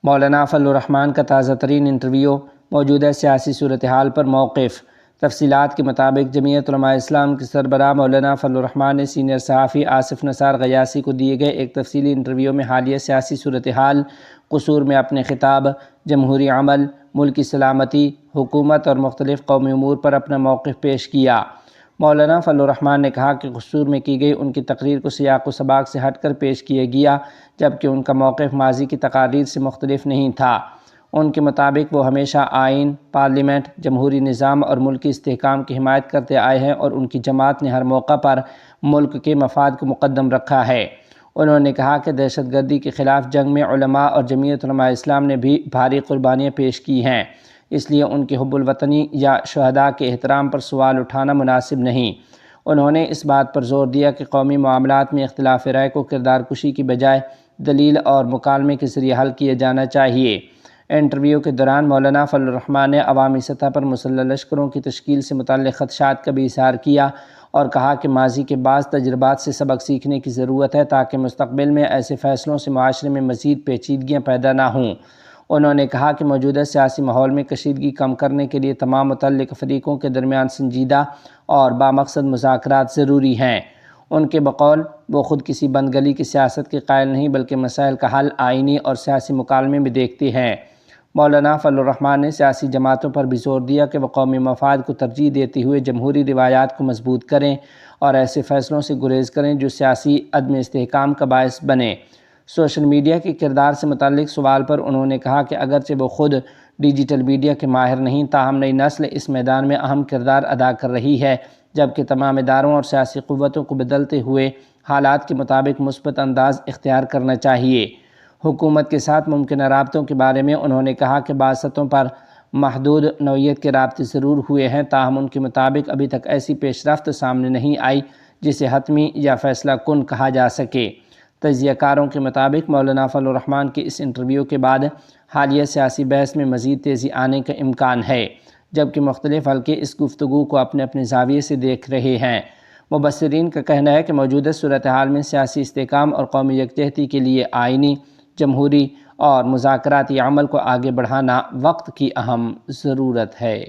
مولانا فضل الرحمان کا تازہ ترین انٹرویو، موجودہ سیاسی صورتحال پر موقف۔ تفصیلات کے مطابق جمعیت علماء اسلام کے سربراہ مولانا فضل الرحمان نے سینئر صحافی آصف نثار غیاثی کو دیے گئے ایک تفصیلی انٹرویو میں حالیہ سیاسی صورتحال، قصور میں اپنے خطاب، جمہوری عمل، ملک کی سلامتی، حکومت اور مختلف قومی امور پر اپنا موقف پیش کیا۔ مولانا فضل الرحمان نے کہا کہ قصور میں کی گئی ان کی تقریر کو سیاق و سباق سے ہٹ کر پیش کیا گیا، جبکہ ان کا موقف ماضی کی تقاریر سے مختلف نہیں تھا۔ ان کے مطابق وہ ہمیشہ آئین، پارلیمنٹ، جمہوری نظام اور ملک کی استحکام کی حمایت کرتے آئے ہیں اور ان کی جماعت نے ہر موقع پر ملک کے مفاد کو مقدم رکھا ہے۔ انہوں نے کہا کہ دہشت گردی کے خلاف جنگ میں علماء اور جمعیت علماء اسلام نے بھی بھاری قربانیاں پیش کی ہیں، اس لیے ان کے حب الوطنی یا شہداء کے احترام پر سوال اٹھانا مناسب نہیں۔ انہوں نے اس بات پر زور دیا کہ قومی معاملات میں اختلاف رائے کو کردار کشی کی بجائے دلیل اور مکالمے کے ذریعے حل کیا جانا چاہیے۔ انٹرویو کے دوران مولانا فضل الرحمان نے عوامی سطح پر مسلح لشکروں کی تشکیل سے متعلق خدشات کا بھی اظہار کیا اور کہا کہ ماضی کے بعض تجربات سے سبق سیکھنے کی ضرورت ہے تاکہ مستقبل میں ایسے فیصلوں سے معاشرے میں مزید پیچیدگیاں پیدا نہ ہوں۔ انہوں نے کہا کہ موجودہ سیاسی ماحول میں کشیدگی کم کرنے کے لیے تمام متعلقہ فریقوں کے درمیان سنجیدہ اور بامقصد مذاکرات ضروری ہیں۔ ان کے بقول وہ خود کسی بند گلی کی سیاست کے قائل نہیں بلکہ مسائل کا حل آئینی اور سیاسی مکالمے میں دیکھتے ہیں۔ مولانا فضل الرحمان نے سیاسی جماعتوں پر بھی زور دیا کہ وہ قومی مفاد کو ترجیح دیتے ہوئے جمہوری روایات کو مضبوط کریں اور ایسے فیصلوں سے گریز کریں جو سیاسی عدم استحکام کا باعث بنیں۔ سوشل میڈیا کے کردار سے متعلق سوال پر انہوں نے کہا کہ اگرچہ وہ خود ڈیجیٹل میڈیا کے ماہر نہیں، تاہم نئی نسل اس میدان میں اہم کردار ادا کر رہی ہے، جبکہ تمام اداروں اور سیاسی قوتوں کو بدلتے ہوئے حالات کے مطابق مثبت انداز اختیار کرنا چاہیے۔ حکومت کے ساتھ ممکنہ رابطوں کے بارے میں انہوں نے کہا کہ بعض سطحوں پر محدود نوعیت کے رابطے ضرور ہوئے ہیں، تاہم ان کے مطابق ابھی تک ایسی پیش رفت سامنے نہیں آئی جسے حتمی یا فیصلہ کن کہا جا سکے۔ تجزیہ کاروں کے مطابق مولانا فضل الرحمان کے اس انٹرویو کے بعد حالیہ سیاسی بحث میں مزید تیزی آنے کا امکان ہے، جبکہ مختلف حلقے اس گفتگو کو اپنے اپنے زاویے سے دیکھ رہے ہیں۔ مبصرین کا کہنا ہے کہ موجودہ صورتحال میں سیاسی استحکام اور قومی یکجہتی کے لیے آئینی، جمہوری اور مذاکراتی عمل کو آگے بڑھانا وقت کی اہم ضرورت ہے۔